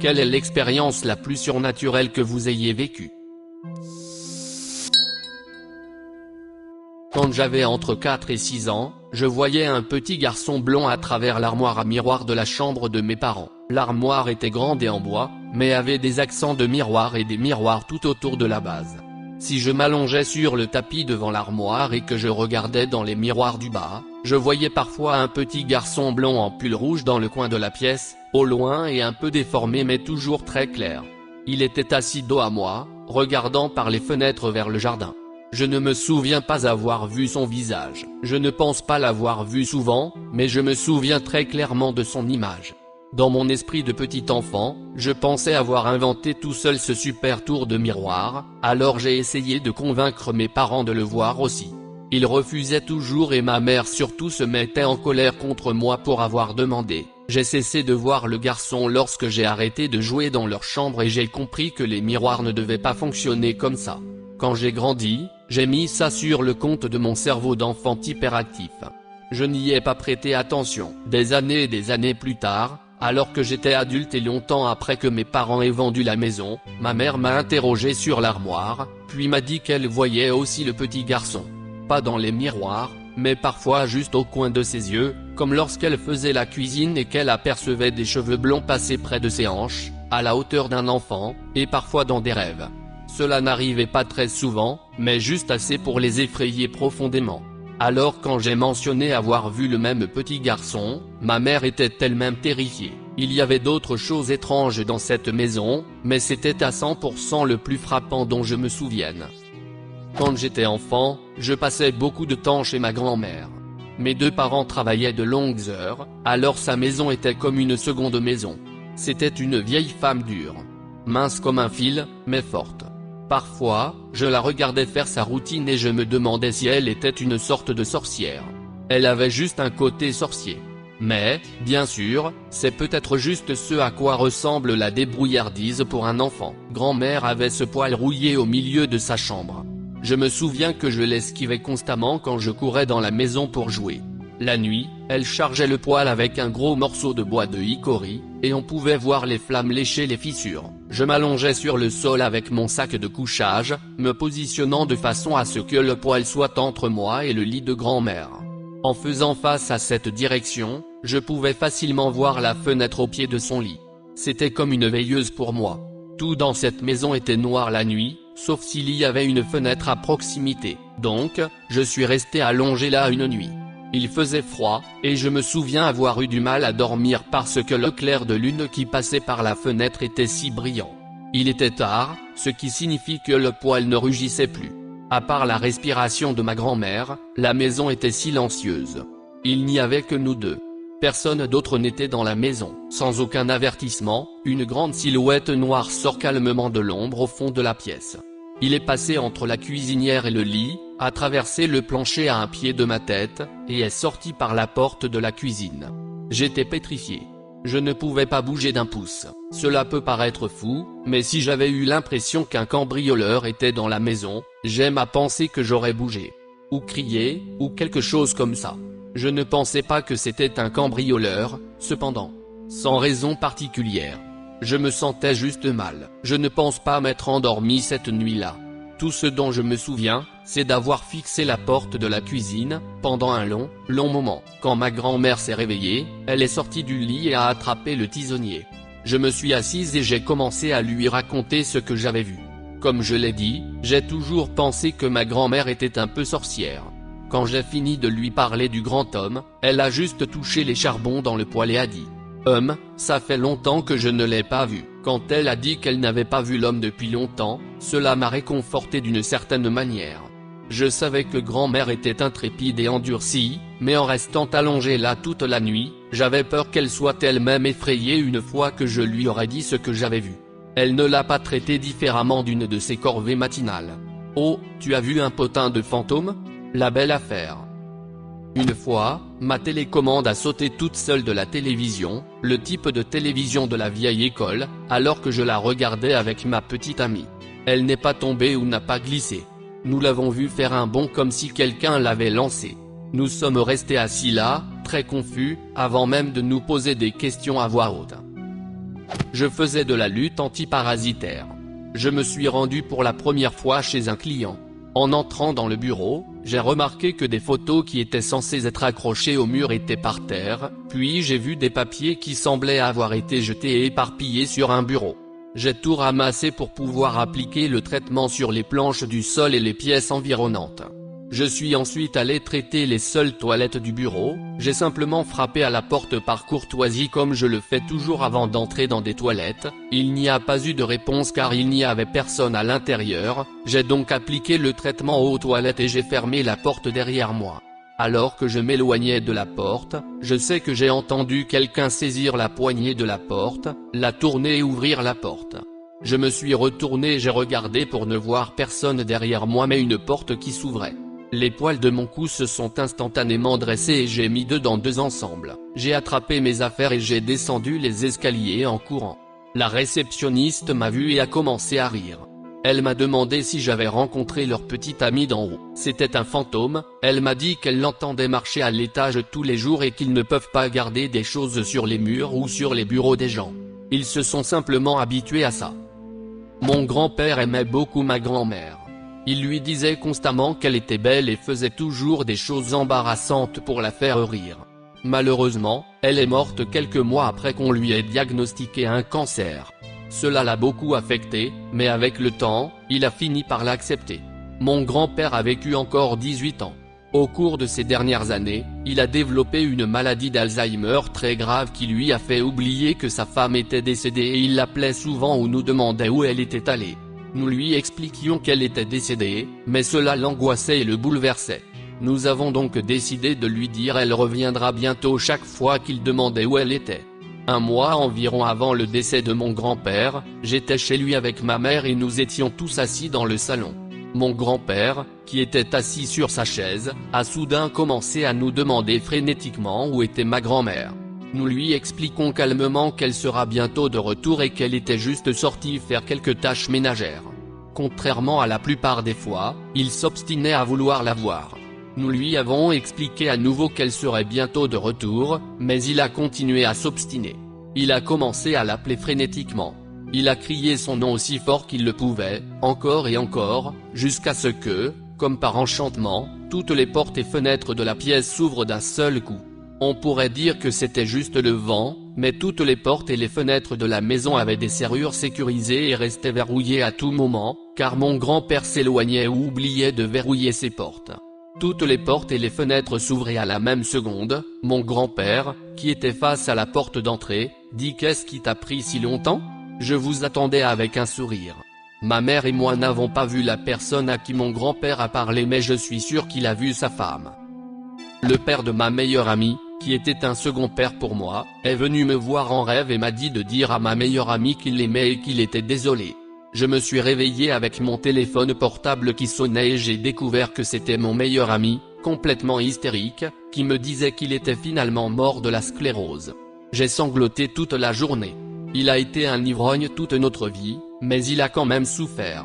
Quelle est l'expérience la plus surnaturelle que vous ayez vécue? Quand j'avais entre 4 et 6 ans, je voyais un petit garçon blond à travers l'armoire à miroir de la chambre de mes parents. L'armoire était grande et en bois, mais avait des accents de miroir et des miroirs tout autour de la base. Si je m'allongeais sur le tapis devant l'armoire et que je regardais dans les miroirs du bas, je voyais parfois un petit garçon blond en pull rouge dans le coin de la pièce, au loin et un peu déformé mais toujours très clair. Il était assis dos à moi, regardant par les fenêtres vers le jardin. Je ne me souviens pas avoir vu son visage. Je ne pense pas l'avoir vu souvent, mais je me souviens très clairement de son image. Dans mon esprit de petit enfant, je pensais avoir inventé tout seul ce super tour de miroir, alors j'ai essayé de convaincre mes parents de le voir aussi. Ils refusaient toujours et ma mère surtout se mettait en colère contre moi pour avoir demandé. J'ai cessé de voir le garçon lorsque j'ai arrêté de jouer dans leur chambre et j'ai compris que les miroirs ne devaient pas fonctionner comme ça. Quand j'ai grandi, j'ai mis ça sur le compte de mon cerveau d'enfant hyperactif. Je n'y ai pas prêté attention. Des années et des années plus tard, alors que j'étais adulte et longtemps après que mes parents aient vendu la maison, ma mère m'a interrogé sur l'armoire, puis m'a dit qu'elle voyait aussi le petit garçon. Pas dans les miroirs, mais parfois juste au coin de ses yeux, comme lorsqu'elle faisait la cuisine et qu'elle apercevait des cheveux blonds passer près de ses hanches, à la hauteur d'un enfant, et parfois dans des rêves. Cela n'arrivait pas très souvent, mais juste assez pour les effrayer profondément. Alors quand j'ai mentionné avoir vu le même petit garçon, ma mère était elle-même terrifiée. Il y avait d'autres choses étranges dans cette maison, mais c'était à 100% le plus frappant dont je me souvienne. Quand j'étais enfant, je passais beaucoup de temps chez ma grand-mère. Mes deux parents travaillaient de longues heures, alors sa maison était comme une seconde maison. C'était une vieille femme dure. Mince comme un fil, mais forte. Parfois, je la regardais faire sa routine et je me demandais si elle était une sorte de sorcière. Elle avait juste un côté sorcier. Mais, bien sûr, c'est peut-être juste ce à quoi ressemble la débrouillardise pour un enfant. Grand-mère avait ce poil rouillé au milieu de sa chambre. Je me souviens que je l'esquivais constamment quand je courais dans la maison pour jouer. La nuit, elle chargeait le poêle avec un gros morceau de bois de hickory, et on pouvait voir les flammes lécher les fissures. Je m'allongeais sur le sol avec mon sac de couchage, me positionnant de façon à ce que le poêle soit entre moi et le lit de grand-mère. En faisant face à cette direction, je pouvais facilement voir la fenêtre au pied de son lit. C'était comme une veilleuse pour moi. Tout dans cette maison était noir la nuit, sauf s'il y avait une fenêtre à proximité. Donc, je suis resté allongé là une nuit. Il faisait froid, et je me souviens avoir eu du mal à dormir parce que le clair de lune qui passait par la fenêtre était si brillant. Il était tard, ce qui signifie que le poêle ne rugissait plus. À part la respiration de ma grand-mère, la maison était silencieuse. Il n'y avait que nous deux. Personne d'autre n'était dans la maison. Sans aucun avertissement, une grande silhouette noire sort calmement de l'ombre au fond de la pièce. Il est passé entre la cuisinière et le lit, a traversé le plancher à un pied de ma tête, et est sorti par la porte de la cuisine. J'étais pétrifié. Je ne pouvais pas bouger d'un pouce. Cela peut paraître fou, mais si j'avais eu l'impression qu'un cambrioleur était dans la maison, j'aime à penser que j'aurais bougé. Ou crié, ou quelque chose comme ça. Je ne pensais pas que c'était un cambrioleur, cependant. Sans raison particulière. Je me sentais juste mal. Je ne pense pas m'être endormi cette nuit-là. Tout ce dont je me souviens, c'est d'avoir fixé la porte de la cuisine, pendant un long moment. Quand ma grand-mère s'est réveillée, elle est sortie du lit et a attrapé le tisonnier. Je me suis assise et j'ai commencé à lui raconter ce que j'avais vu. Comme je l'ai dit, j'ai toujours pensé que ma grand-mère était un peu sorcière. Quand j'ai fini de lui parler du grand homme, elle a juste touché les charbons dans le poêle et a dit « ça fait longtemps que je ne l'ai pas vu ». Quand elle a dit qu'elle n'avait pas vu l'homme depuis longtemps, cela m'a réconforté d'une certaine manière. Je savais que grand-mère était intrépide et endurcie, mais en restant allongée là toute la nuit, j'avais peur qu'elle soit elle-même effrayée une fois que je lui aurais dit ce que j'avais vu. Elle ne l'a pas traité différemment d'une de ses corvées matinales. « Oh, tu as vu un potin de fantôme ? La belle affaire !» Une fois, ma télécommande a sauté toute seule de la télévision, le type de télévision de la vieille école, alors que je la regardais avec ma petite amie. Elle n'est pas tombée ou n'a pas glissé. Nous l'avons vue faire un bond comme si quelqu'un l'avait lancée. Nous sommes restés assis là, très confus, avant même de nous poser des questions à voix haute. Je faisais de la lutte antiparasitaire. Je me suis rendu pour la première fois chez un client. En entrant dans le bureau, j'ai remarqué que des photos qui étaient censées être accrochées au mur étaient par terre, puis j'ai vu des papiers qui semblaient avoir été jetés et éparpillés sur un bureau. J'ai tout ramassé pour pouvoir appliquer le traitement sur les planches du sol et les pièces environnantes. Je suis ensuite allé traiter les seules toilettes du bureau, j'ai simplement frappé à la porte par courtoisie comme je le fais toujours avant d'entrer dans des toilettes, il n'y a pas eu de réponse car il n'y avait personne à l'intérieur, j'ai donc appliqué le traitement aux toilettes et j'ai fermé la porte derrière moi. Alors que je m'éloignais de la porte, je sais que j'ai entendu quelqu'un saisir la poignée de la porte, la tourner et ouvrir la porte. Je me suis retourné et j'ai regardé pour ne voir personne derrière moi mais une porte qui s'ouvrait. Les poils de mon cou se sont instantanément dressés et j'ai mis deux ensemble. J'ai attrapé mes affaires et j'ai descendu les escaliers en courant. La réceptionniste m'a vu et a commencé à rire. Elle m'a demandé si j'avais rencontré leur petite amie d'en haut. C'était un fantôme, elle m'a dit qu'elle l'entendait marcher à l'étage tous les jours et qu'ils ne peuvent pas garder des choses sur les murs ou sur les bureaux des gens. Ils se sont simplement habitués à ça. Mon grand-père aimait beaucoup ma grand-mère. Il lui disait constamment qu'elle était belle et faisait toujours des choses embarrassantes pour la faire rire. Malheureusement, elle est morte quelques mois après qu'on lui ait diagnostiqué un cancer. Cela l'a beaucoup affecté, mais avec le temps, il a fini par l'accepter. Mon grand-père a vécu encore 18 ans. Au cours de ces dernières années, il a développé une maladie d'Alzheimer très grave qui lui a fait oublier que sa femme était décédée et il l'appelait souvent ou nous demandait où elle était allée. Nous lui expliquions qu'elle était décédée, mais cela l'angoissait et le bouleversait. Nous avons donc décidé de lui dire elle reviendra bientôt chaque fois qu'il demandait où elle était. Un mois environ avant le décès de mon grand-père, j'étais chez lui avec ma mère et nous étions tous assis dans le salon. Mon grand-père, qui était assis sur sa chaise, a soudain commencé à nous demander frénétiquement où était ma grand-mère. Nous lui expliquons calmement qu'elle sera bientôt de retour et qu'elle était juste sortie faire quelques tâches ménagères. Contrairement à la plupart des fois, il s'obstinait à vouloir la voir. Nous lui avons expliqué à nouveau qu'elle serait bientôt de retour, mais il a continué à s'obstiner. Il a commencé à l'appeler frénétiquement. Il a crié son nom aussi fort qu'il le pouvait, encore et encore, jusqu'à ce que, comme par enchantement, toutes les portes et fenêtres de la pièce s'ouvrent d'un seul coup. On pourrait dire que c'était juste le vent, mais toutes les portes et les fenêtres de la maison avaient des serrures sécurisées et restaient verrouillées à tout moment, car mon grand-père s'éloignait ou oubliait de verrouiller ses portes. Toutes les portes et les fenêtres s'ouvraient à la même seconde. Mon grand-père, qui était face à la porte d'entrée, dit « Qu'est-ce qui t'a pris si longtemps ? Je vous attendais avec un sourire. » Ma mère et moi n'avons pas vu la personne à qui mon grand-père a parlé mais je suis sûr qu'il a vu sa femme. Le père de ma meilleure amie, qui était un second père pour moi, est venu me voir en rêve et m'a dit de dire à ma meilleure amie qu'il l'aimait et qu'il était désolé. Je me suis réveillé avec mon téléphone portable qui sonnait et j'ai découvert que c'était mon meilleur ami, complètement hystérique, qui me disait qu'il était finalement mort de la sclérose. J'ai sangloté toute la journée. Il a été un ivrogne toute notre vie, mais il a quand même souffert.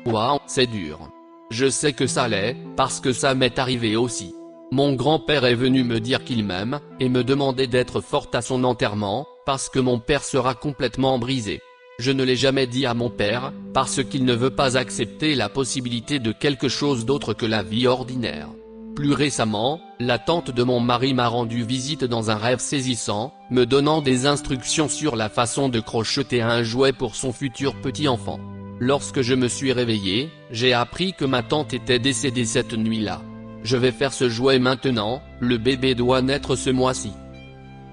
Waouh, c'est dur. Je sais que ça l'est, parce que ça m'est arrivé aussi. Mon grand-père est venu me dire qu'il m'aime, et me demander d'être forte à son enterrement, parce que mon père sera complètement brisé. Je ne l'ai jamais dit à mon père, parce qu'il ne veut pas accepter la possibilité de quelque chose d'autre que la vie ordinaire. Plus récemment, la tante de mon mari m'a rendu visite dans un rêve saisissant, me donnant des instructions sur la façon de crocheter un jouet pour son futur petit-enfant. Lorsque je me suis réveillé, j'ai appris que ma tante était décédée cette nuit-là. Je vais faire ce jouet maintenant, le bébé doit naître ce mois-ci.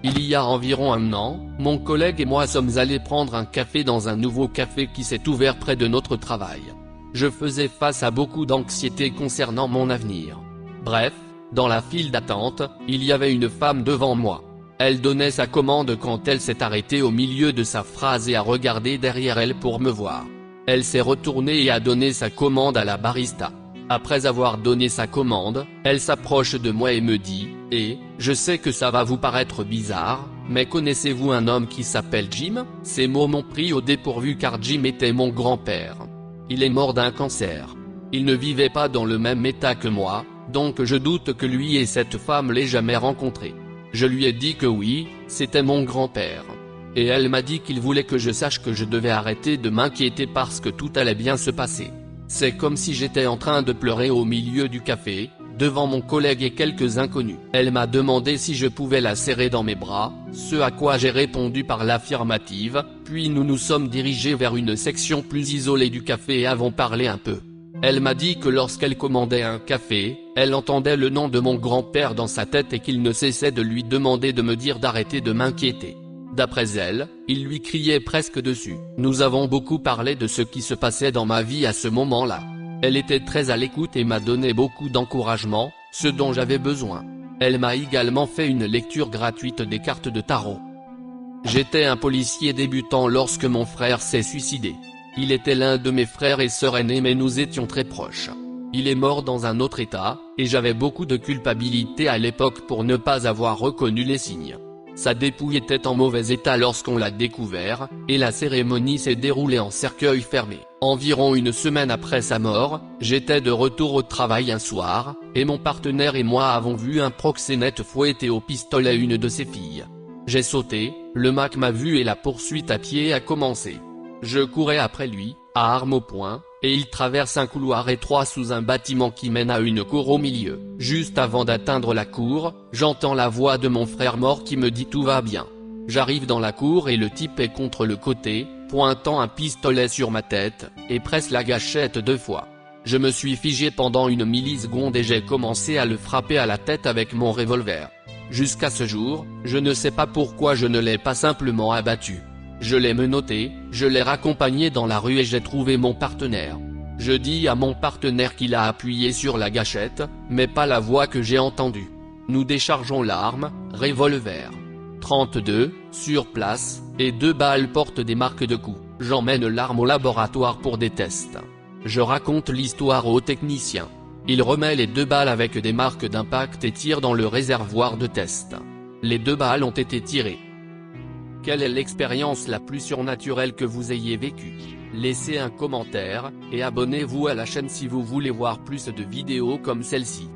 Il y a environ un an, mon collègue et moi sommes allés prendre un café dans un nouveau café qui s'est ouvert près de notre travail. Je faisais face à beaucoup d'anxiété concernant mon avenir. Bref, dans la file d'attente, il y avait une femme devant moi. Elle donnait sa commande quand elle s'est arrêtée au milieu de sa phrase et a regardé derrière elle pour me voir. Elle s'est retournée et a donné sa commande à la barista. Après avoir donné sa commande, elle s'approche de moi et me dit « Eh, je sais que ça va vous paraître bizarre, mais connaissez-vous un homme qui s'appelle Jim ?» Ces mots m'ont pris au dépourvu car Jim était mon grand-père. Il est mort d'un cancer. Il ne vivait pas dans le même état que moi, donc je doute que lui et cette femme l'aient jamais rencontré. Je lui ai dit que oui, c'était mon grand-père. et elle m'a dit qu'il voulait que je sache que je devais arrêter de m'inquiéter parce que tout allait bien se passer. C'est comme si j'étais en train de pleurer au milieu du café, devant mon collègue et quelques inconnus. Elle m'a demandé si je pouvais la serrer dans mes bras, ce à quoi j'ai répondu par l'affirmative, puis nous nous sommes dirigés vers une section plus isolée du café et avons parlé un peu. Elle m'a dit que lorsqu'elle commandait un café, elle entendait le nom de mon grand-père dans sa tête et qu'il ne cessait de lui demander de me dire d'arrêter de m'inquiéter. D'après elle, il lui criait presque dessus. Nous avons beaucoup parlé de ce qui se passait dans ma vie à ce moment-là. Elle était très à l'écoute et m'a donné beaucoup d'encouragement, ce dont j'avais besoin. Elle m'a également fait une lecture gratuite des cartes de tarot. J'étais un policier débutant lorsque mon frère s'est suicidé. Il était l'un de mes frères et sœurs aînés mais nous étions très proches. Il est mort dans un autre état, et j'avais beaucoup de culpabilité à l'époque pour ne pas avoir reconnu les signes. Sa dépouille était en mauvais état lorsqu'on l'a découvert, et la cérémonie s'est déroulée en cercueil fermé. Environ une semaine après sa mort, j'étais de retour au travail un soir, et mon partenaire et moi avons vu un proxénète fouetter au pistolet une de ses filles. J'ai sauté, le mec m'a vu et la poursuite à pied a commencé. Je courais après lui, à arme au poing, et il traverse un couloir étroit sous un bâtiment qui mène à une cour au milieu. Juste avant d'atteindre la cour, j'entends la voix de mon frère mort qui me dit « tout va bien ». J'arrive dans la cour et le type est contre le côté, pointant un pistolet sur ma tête, et presse la gâchette 2 fois. Je me suis figé pendant une milliseconde et j'ai commencé à le frapper à la tête avec mon revolver. Jusqu'à ce jour, je ne sais pas pourquoi je ne l'ai pas simplement abattu. Je l'ai menotté, je l'ai raccompagné dans la rue et j'ai trouvé mon partenaire. Je dis à mon partenaire qu'il a appuyé sur la gâchette, mais pas la voix que j'ai entendue. Nous déchargeons l'arme, revolver 32, sur place, et 2 balles portent des marques de coups. J'emmène l'arme au laboratoire pour des tests. Je raconte l'histoire au technicien. Il remet les 2 balles avec des marques d'impact et tire dans le réservoir de test. Les 2 balles ont été tirées. Quelle est l'expérience la plus surnaturelle que vous ayez vécue? Laissez un commentaire, et abonnez-vous à la chaîne si vous voulez voir plus de vidéos comme celle-ci.